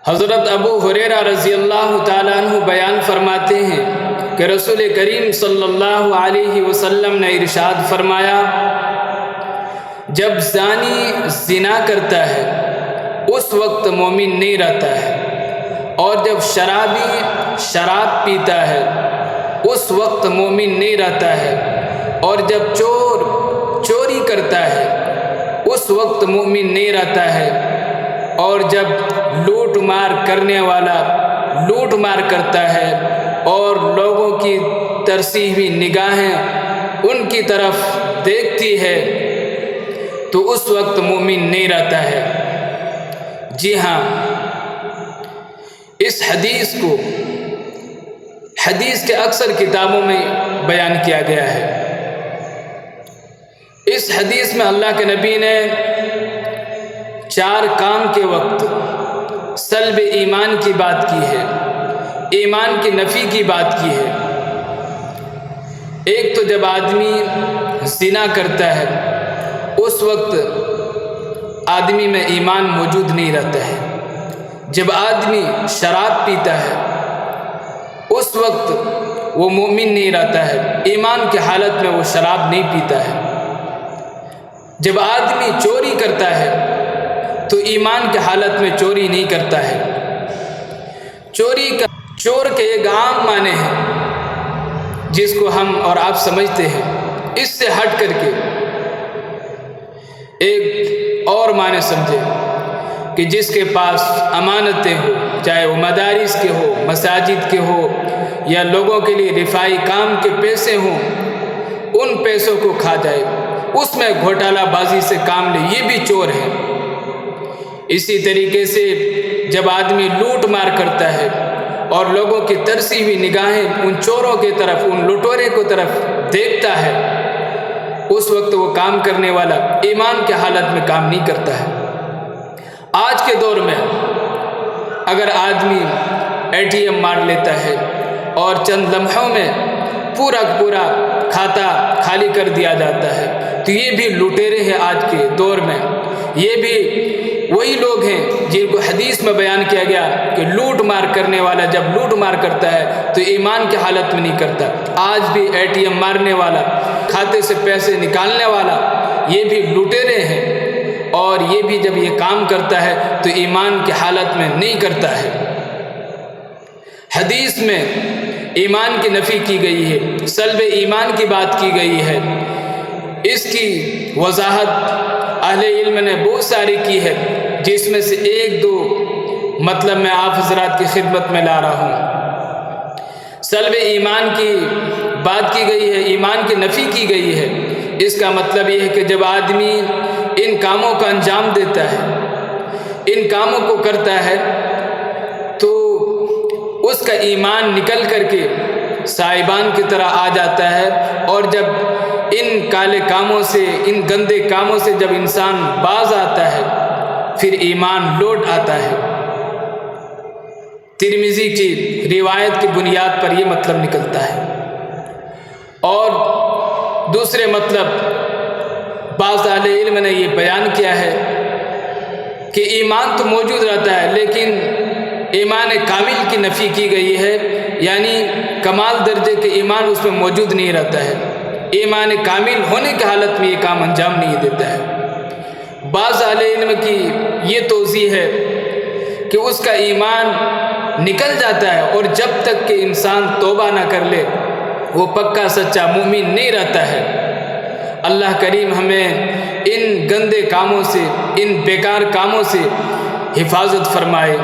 حضرت ابو ہریرہ رضی اللہ تعالیٰ عنہ بیان فرماتے ہیں کہ رسول کریم صلی اللہ علیہ وسلم نے ارشاد فرمایا، جب زانی زنا کرتا ہے اس وقت مومن نہیں رہتا ہے، اور جب شرابی شراب پیتا ہے اس وقت مومن نہیں رہتا ہے، اور جب چور چوری کرتا ہے اس وقت مومن نہیں رہتا ہے، اور جب لوٹ مار کرنے والا لوٹ مار کرتا ہے اور لوگوں کی ترسی ہوئی نگاہیں ان کی طرف دیکھتی ہے تو اس وقت مومن نہیں رہتا ہے۔ جی ہاں، اس حدیث کو حدیث کے اکثر کتابوں میں بیان کیا گیا ہے۔ اس حدیث میں اللہ کے نبی نے 4 کام کے وقت سلب ایمان کی بات کی ہے، ایمان کی نفی کی بات کی ہے۔ ایک تو جب آدمی زنا کرتا ہے اس وقت آدمی میں ایمان موجود نہیں رہتا ہے۔ جب آدمی شراب پیتا ہے اس وقت وہ مومن نہیں رہتا ہے، ایمان کی حالت میں وہ شراب نہیں پیتا ہے۔ جب آدمی چوری کرتا ہے تو ایمان کی حالت میں چوری نہیں کرتا ہے۔ چور کے ایک عام معنی ہے جس کو ہم اور آپ سمجھتے ہیں، اس سے ہٹ کر کے ایک اور معنی سمجھے کہ جس کے پاس امانتیں ہو، چاہے وہ مدارس کے ہو، مساجد کے ہو، یا لوگوں کے لیے رفائی کام کے پیسے ہوں، ان پیسوں کو کھا جائے، اس میں گھوٹالہ بازی سے کام لے، یہ بھی چور ہے۔ اسی طریقے سے جب آدمی لوٹ مار کرتا ہے اور لوگوں کی ترسی ہوئی نگاہیں ان چوروں کی طرف، ان لٹورے کو طرف دیکھتا ہے، اس وقت وہ کام کرنے والا ایمان کی حالت میں کام نہیں کرتا ہے۔ آج کے دور میں اگر آدمی ATM مار لیتا ہے اور چند لمحوں میں پورا کھاتا خالی کر دیا جاتا ہے تو یہ بھی لٹیرے ہیں۔ آج کے دور میں یہ بھی وہی لوگ ہیں جن کو حدیث میں بیان کیا گیا کہ لوٹ مار کرنے والا جب لوٹ مار کرتا ہے تو ایمان کی حالت میں نہیں کرتا۔ آج بھی ATM مارنے والا، کھاتے سے پیسے نکالنے والا، یہ بھی لٹیرے ہیں، اور یہ بھی جب یہ کام کرتا ہے تو ایمان کی حالت میں نہیں کرتا ہے۔ حدیث میں ایمان کی نفی کی گئی ہے، سلب ایمان کی بات کی گئی ہے۔ اس کی وضاحت اہل علم نے بہت ساری کی ہے، جس میں سے 1-2 مطلب میں آپ حضرات کی خدمت میں لا رہا ہوں۔ سلب ایمان کی بات کی گئی ہے، ایمان کی نفی کی گئی ہے۔ اس کا مطلب یہ ہے کہ جب آدمی ان کاموں کا انجام دیتا ہے، ان کاموں کو کرتا ہے، تو اس کا ایمان نکل کر کے سائبان کی طرح آ جاتا ہے، اور جب ان کالے کاموں سے، ان گندے کاموں سے جب انسان باز آتا ہے پھر ایمان لوٹ آتا ہے۔ ترمذی کی روایت کی بنیاد پر یہ مطلب نکلتا ہے۔ اور دوسرے مطلب بعض اہل علم نے یہ بیان کیا ہے کہ ایمان تو موجود رہتا ہے لیکن ایمان کامل کی نفی کی گئی ہے، یعنی کمال درجے کے ایمان اس میں موجود نہیں رہتا ہے۔ ایمان کامل ہونے کی حالت میں یہ کام انجام نہیں دیتا ہے۔ بعض اہل علم کی یہ توضیح ہے کہ اس کا ایمان نکل جاتا ہے، اور جب تک کہ انسان توبہ نہ کر لے وہ پکا سچا مومن نہیں رہتا ہے۔ اللہ کریم ہمیں ان گندے کاموں سے، ان بیکار کاموں سے حفاظت فرمائے۔